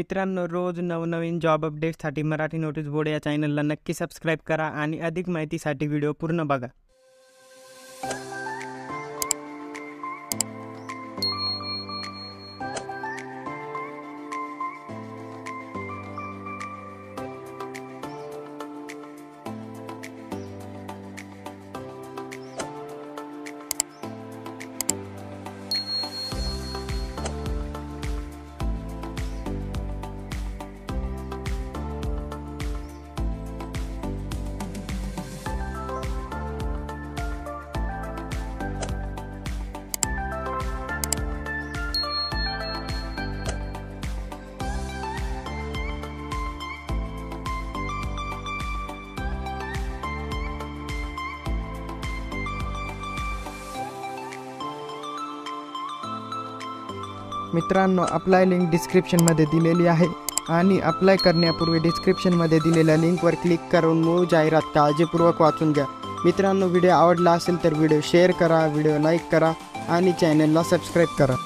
मित्रांनो, रोज नवनवीन जॉब अपडेट्ससाठी मराठी नोटीस बोर्ड या चॅनलला नक्की सबस्क्राईब करा आणि अधिक माहितीसाठी व्हिडिओ पूर्ण बघा. मित्रांनो, अप्लाय लिंक डिस्क्रिप्शनमध्ये दिलेली आहे आणि अप्लाय करण्यापूर्वी डिस्क्रिप्शनमध्ये दिलेल्या लिंकवर क्लिक करून मूळ जाहिरात काळजीपूर्वक वाचून घ्या. मित्रांनो, व्हिडिओ आवडला असेल तर व्हिडिओ शेअर करा, व्हिडिओ लाईक करा आणि चॅनलला सबस्क्राईब करा.